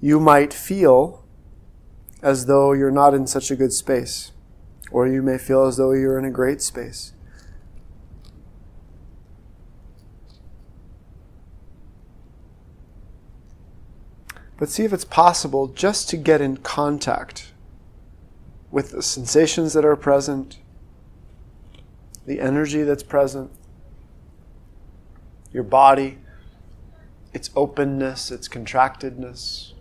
you might feel as though you're not in such a good space, or you may feel as though you're in a great space. But see if it's possible just to get in contact with the sensations that are present, the energy that's present, your body, its openness, its contractedness,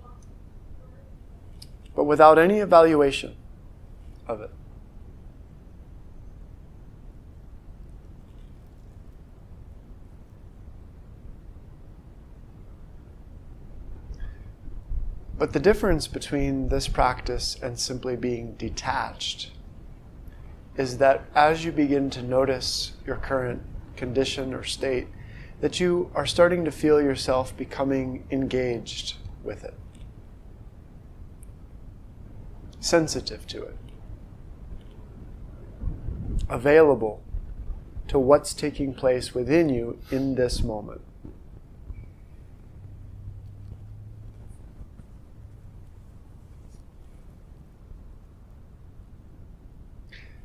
but without any evaluation of it. But the difference between this practice and simply being detached is that as you begin to notice your current condition or state, that you are starting to feel yourself becoming engaged with it, sensitive to it, available to what's taking place within you in this moment.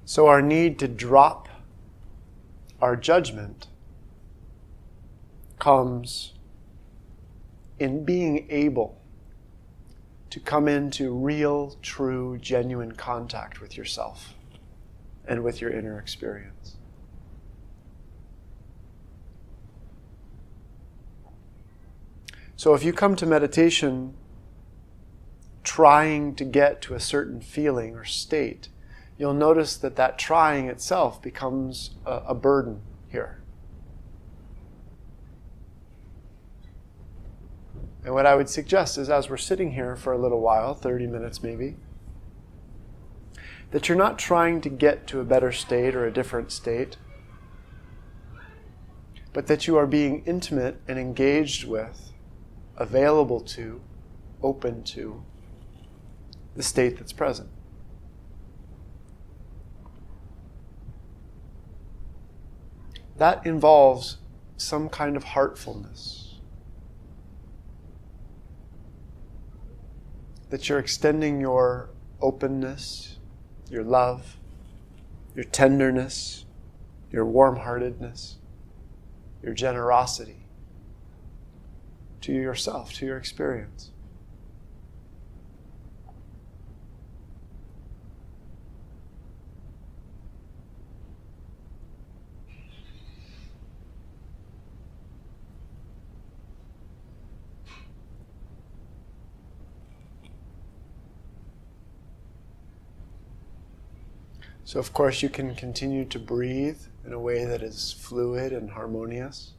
So our need to drop our judgment comes in being able to come into real, true, genuine contact with yourself and with your inner experience. So if you come to meditation trying to get to a certain feeling or state, you'll notice that that trying itself becomes a burden here. And what I would suggest is, as we're sitting here for a little while, 30 minutes maybe, that you're not trying to get to a better state or a different state, but that you are being intimate and engaged with, available to, open to the state that's present. That involves some kind of heartfulness. That you're extending your openness, your love, your tenderness, your warm-heartedness, your generosity to yourself, to your experience. So of course you can continue to breathe in a way that is fluid and harmonious.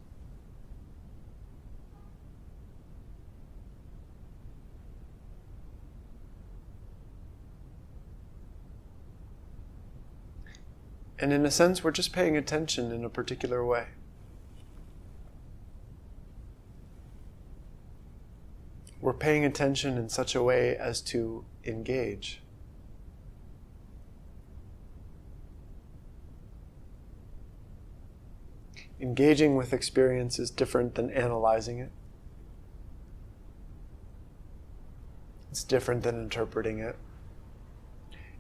And in a sense, we're just paying attention in a particular way. We're paying attention in such a way as to engage. Engaging with experience is different than analyzing it. It's different than interpreting it.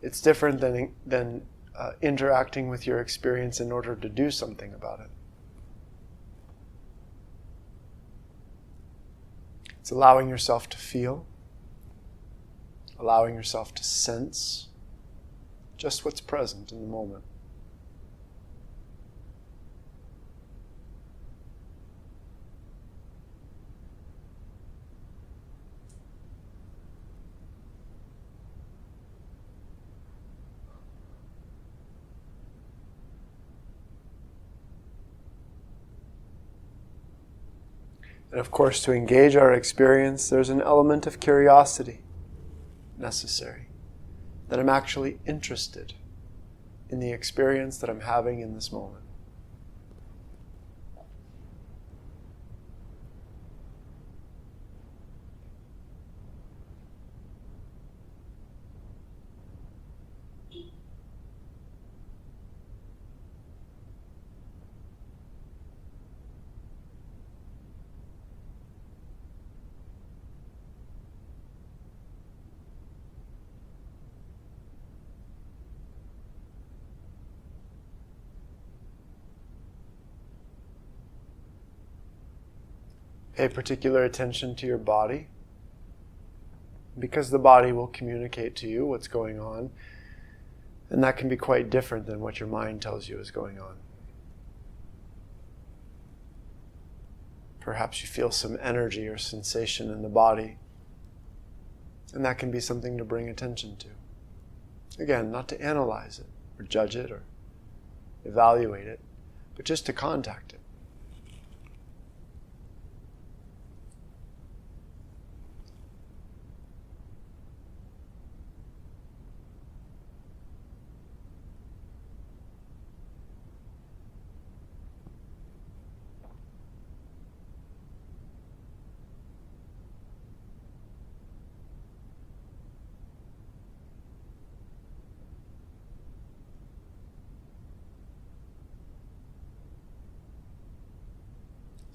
It's different than interacting with your experience in order to do something about it. It's allowing yourself to feel, allowing yourself to sense just what's present in the moment. And of course, to engage our experience, there's an element of curiosity necessary. That I'm actually interested in the experience that I'm having in this moment. Pay particular attention to your body, because the body will communicate to you what's going on, and that can be quite different than what your mind tells you is going on. Perhaps you feel some energy or sensation in the body, and that can be something to bring attention to. Again, not to analyze it, or judge it, or evaluate it, but just to contact it.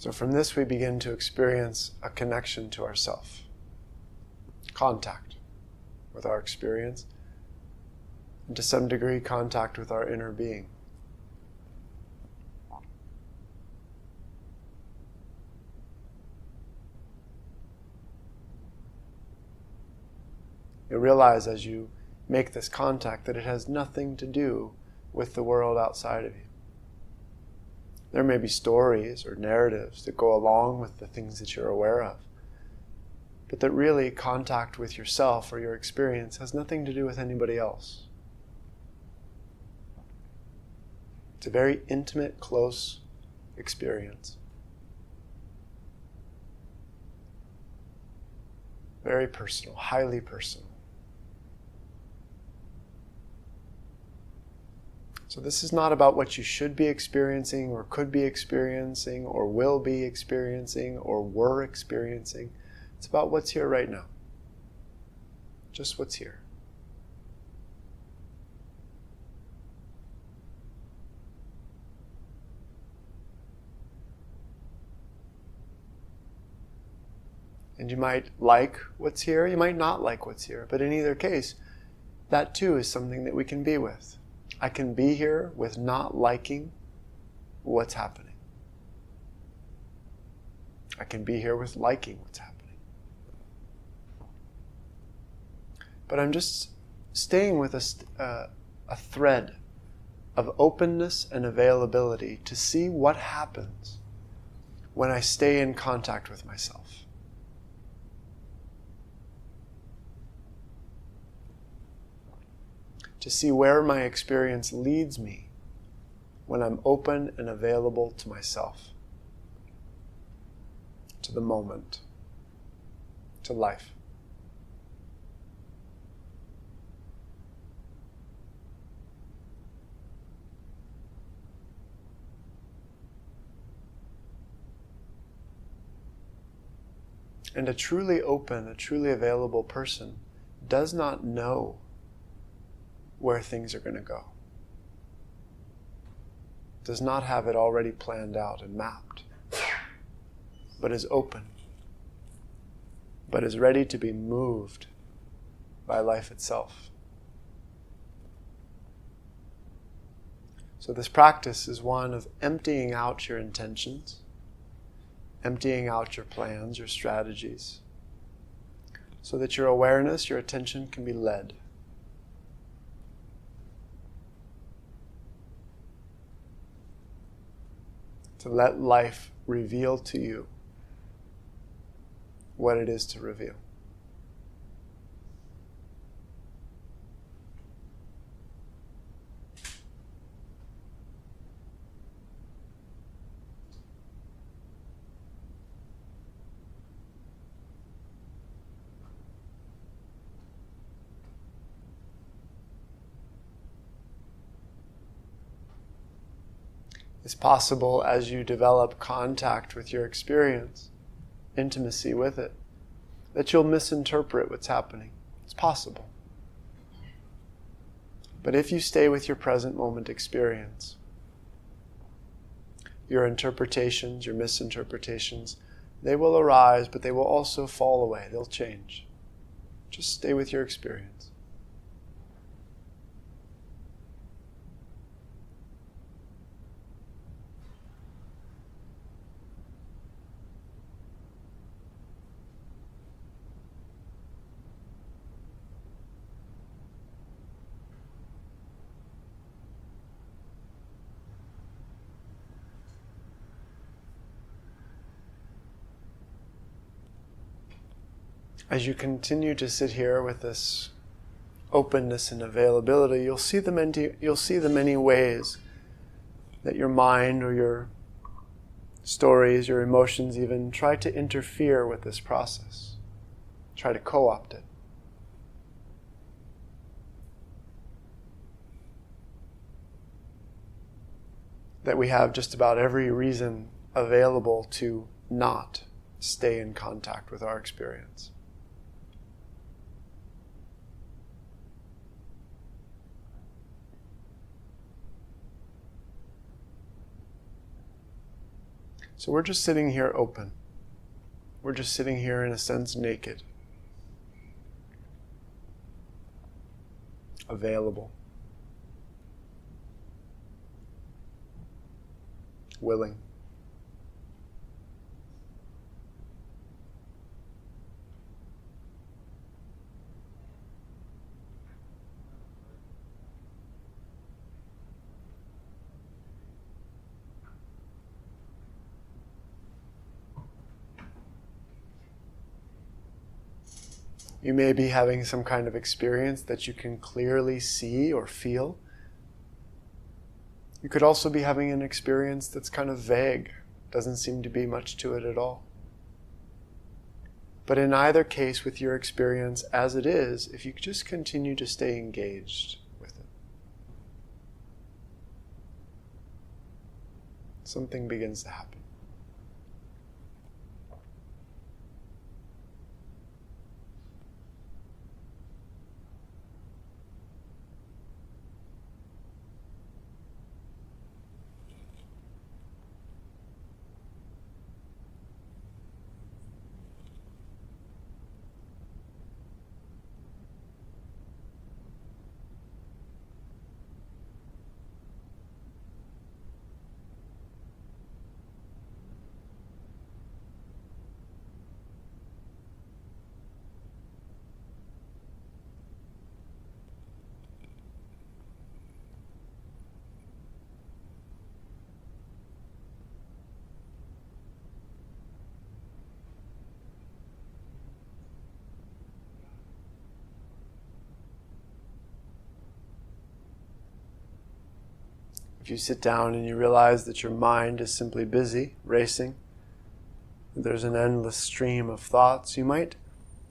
So from this we begin to experience a connection to ourself, contact with our experience, and to some degree contact with our inner being. You realize as you make this contact that it has nothing to do with the world outside of you. There may be stories or narratives that go along with the things that you're aware of, but that really contact with yourself or your experience has nothing to do with anybody else. It's a very intimate, close experience. Very personal, highly personal. So this is not about what you should be experiencing or could be experiencing or will be experiencing or were experiencing. It's about what's here right now. Just what's here. And you might like what's here, you might not like what's here, but in either case, that too is something that we can be with. I can be here with not liking what's happening. I can be here with liking what's happening. But I'm just staying with a thread of openness and availability to see what happens when I stay in contact with myself. To see where my experience leads me when I'm open and available to myself, to the moment, to life. And a truly open, a truly available person does not know where things are going to go. Does not have it already planned out and mapped, but is open, but is ready to be moved by life itself. So this practice is one of emptying out your intentions, emptying out your plans, your strategies, so that your awareness, your attention can be led. To let life reveal to you what it is to reveal. It's possible as you develop contact with your experience, intimacy with it, that you'll misinterpret what's happening. It's possible. But if you stay with your present moment experience, your interpretations, your misinterpretations, they will arise, but they will also fall away. They'll change. Just stay with your experience. as you continue to sit here with this openness and availability, you'll see the many ways that your mind or your stories, your emotions even, try to interfere with this process, try to co-opt it. That we have just about every reason available to not stay in contact with our experience. So we're just sitting here open. We're just sitting here in a sense naked. Available. Willing. You may be having some kind of experience that you can clearly see or feel. You could also be having an experience that's kind of vague, doesn't seem to be much to it at all. But in either case, with your experience as it is, if you just continue to stay engaged with it, something begins to happen. If you sit down and you realize that your mind is simply busy, racing, there's an endless stream of thoughts, you might,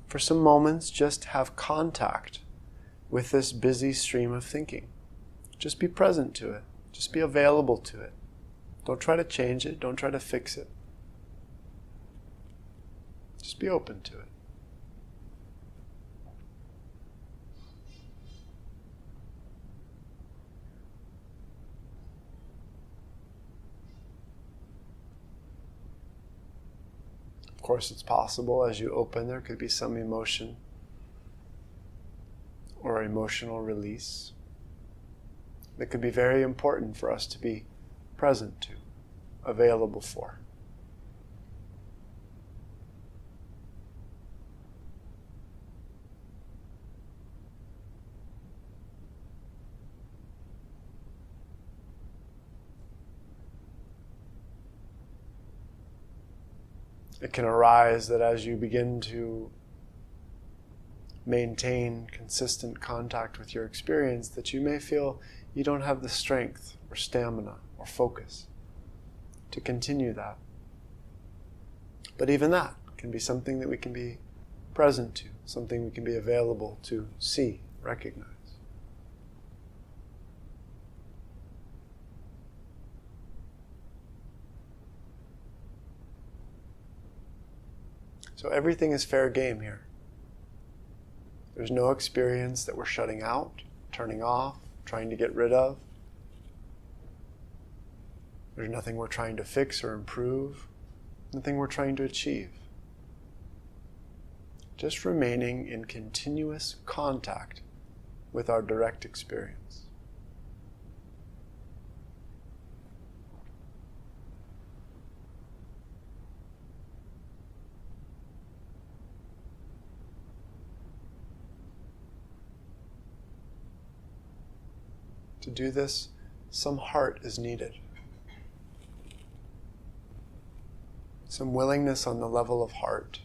for some moments, just have contact with this busy stream of thinking. Just be present to it. Just be available to it. Don't try to change it. Don't try to fix it. Just be open to it. Of course, it's possible as you open, there could be some emotion or emotional release that could be very important for us to be present to, available for. It can arise that as you begin to maintain consistent contact with your experience, that you may feel you don't have the strength or stamina or focus to continue that. But even that can be something that we can be present to, something we can be available to see, recognize. So everything is fair game here. There's no experience that we're shutting out, turning off, trying to get rid of. There's nothing we're trying to fix or improve, nothing we're trying to achieve. Just remaining in continuous contact with our direct experience. To do this, some heart is needed. Some willingness on the level of heart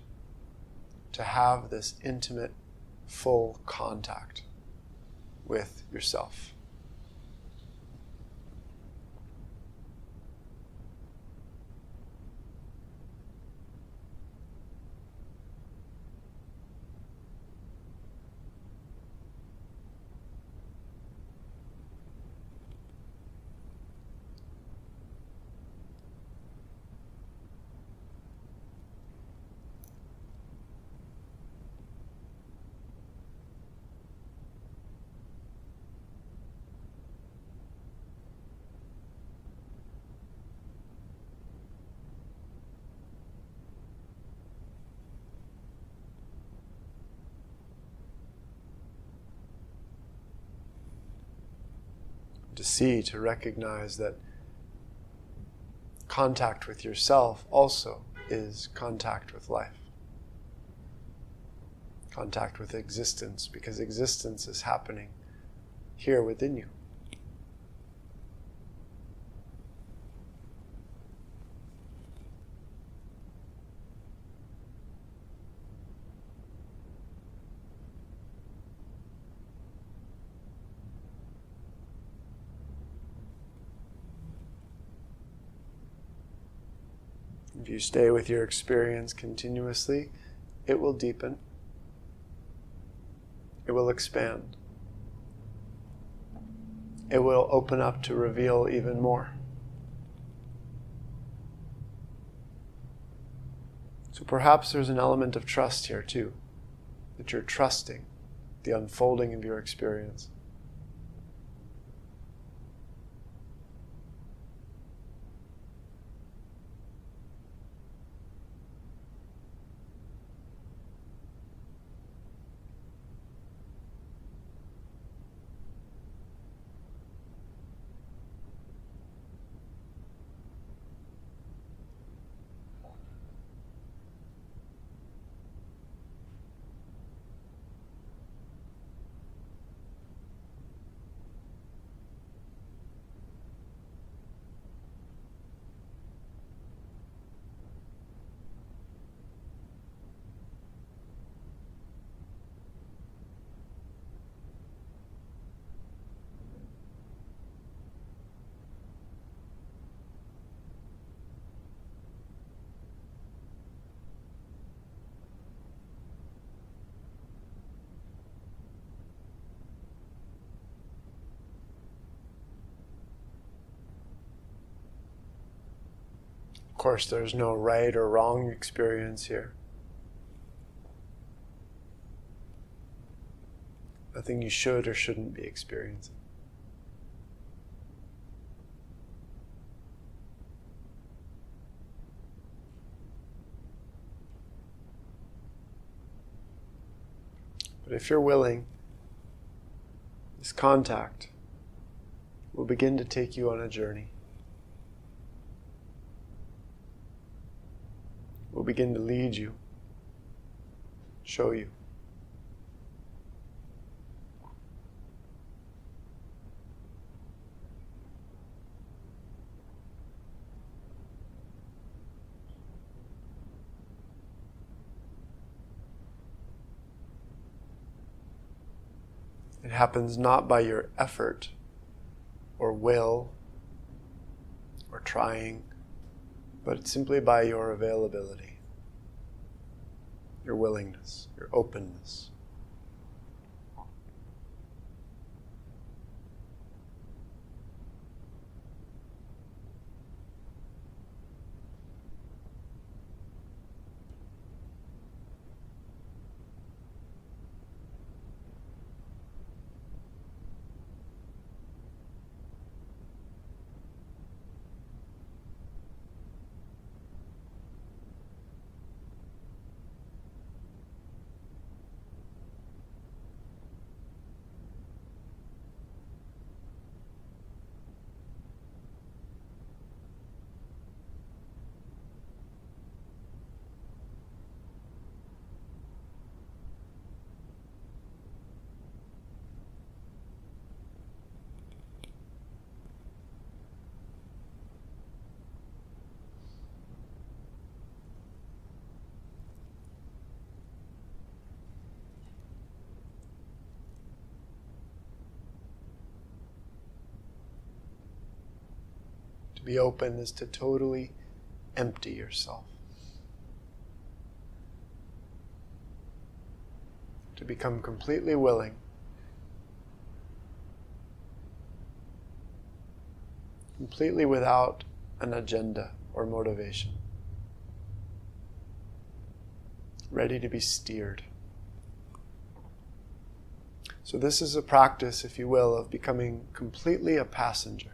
to have this intimate, full contact with yourself. To see, to recognize that contact with yourself also is contact with life. Contact with existence, because existence is happening here within you. If you stay with your experience continuously, it will deepen. It will expand. It will open up to reveal even more. So perhaps there's an element of trust here too, that you're trusting the unfolding of your experience. Of course, there's no right or wrong experience here. Nothing you should or shouldn't be experiencing. But if you're willing, this contact will begin to take you on a journey. Will begin to lead you, show you. It happens not by your effort or will or trying, but simply by your availability, your willingness, your openness. To be open is to totally empty yourself. To become completely willing. Completely without an agenda or motivation. Ready to be steered. So this is a practice, if you will, of becoming completely a passenger.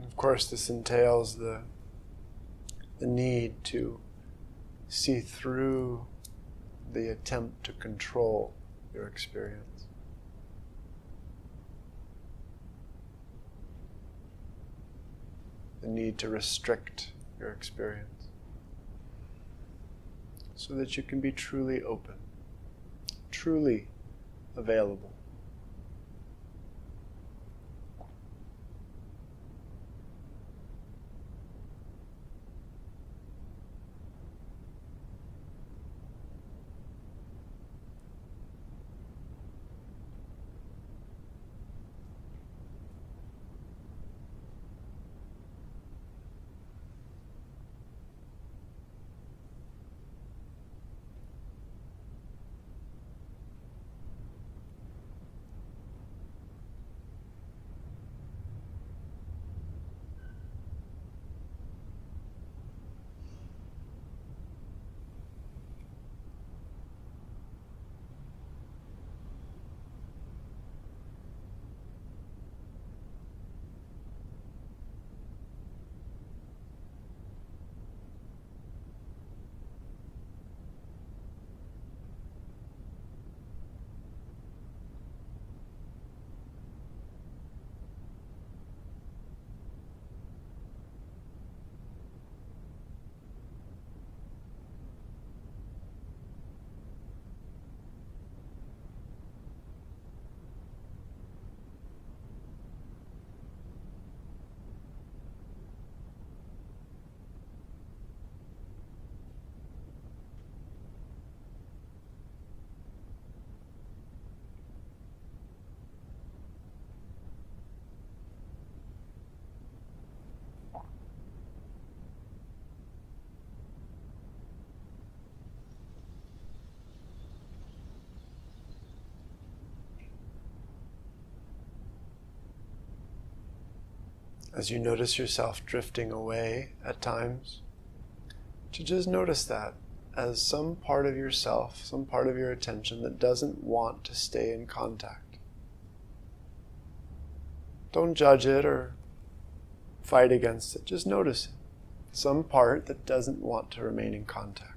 Of course, this entails the need to see through the attempt to control your experience. The need to restrict your experience so that you can be truly open, truly available. As you notice yourself drifting away at times, to just notice that as some part of yourself, some part of your attention that doesn't want to stay in contact. Don't judge it or fight against it, just notice it. Some part that doesn't want to remain in contact.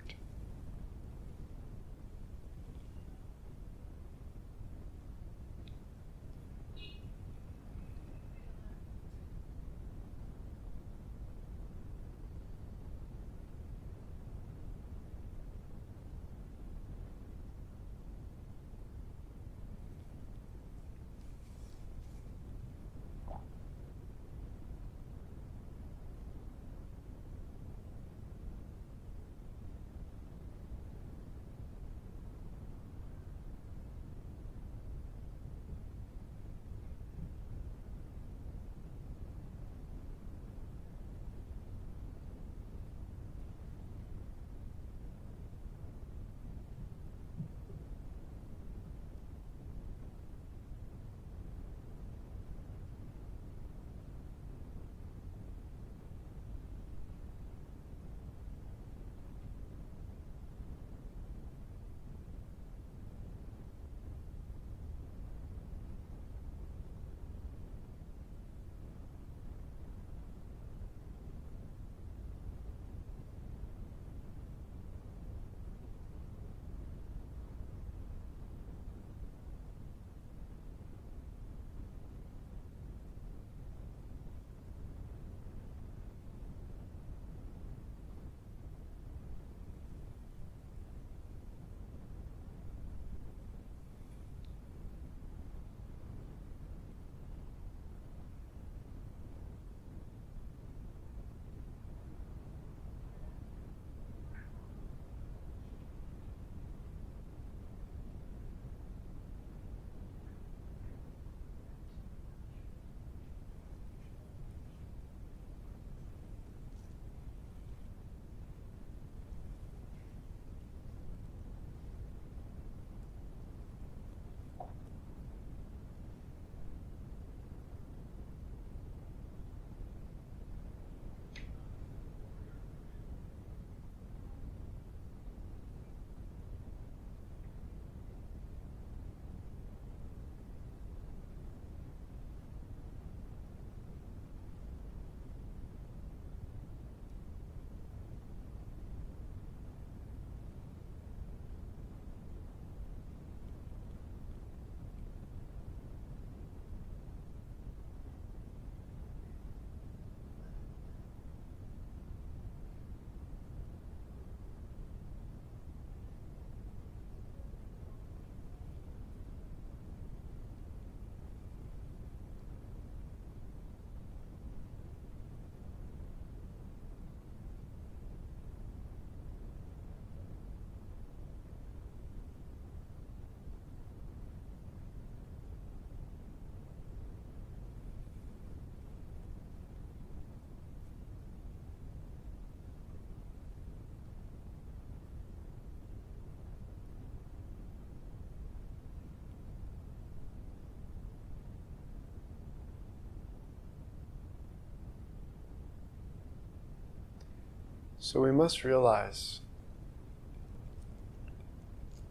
So we must realize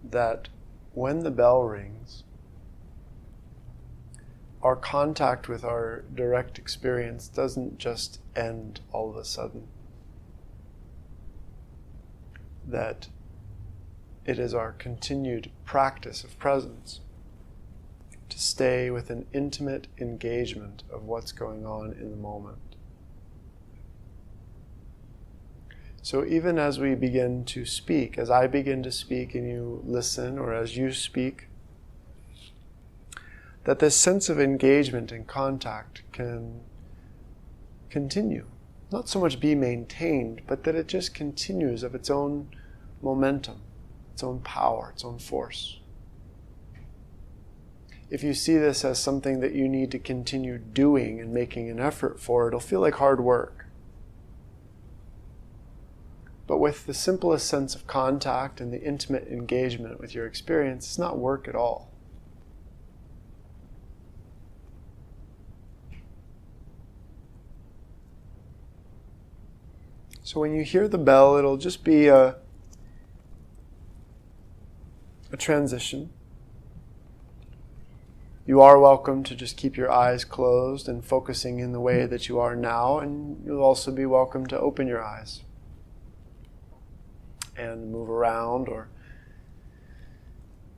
that when the bell rings, our contact with our direct experience doesn't just end all of a sudden. That it is our continued practice of presence to stay with an intimate engagement of what's going on in the moment. So even as we begin to speak, as I begin to speak and you listen, or as you speak, that this sense of engagement and contact can continue. Not so much be maintained, but that it just continues of its own momentum, its own power, its own force. If you see this as something that you need to continue doing and making an effort for, it'll feel like hard work. But with the simplest sense of contact and the intimate engagement with your experience, it's not work at all. So when you hear the bell, it'll just be a transition. You are welcome to just keep your eyes closed and focusing in the way that you are now, and you'll also be welcome to open your eyes and move around or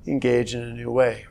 engage in a new way.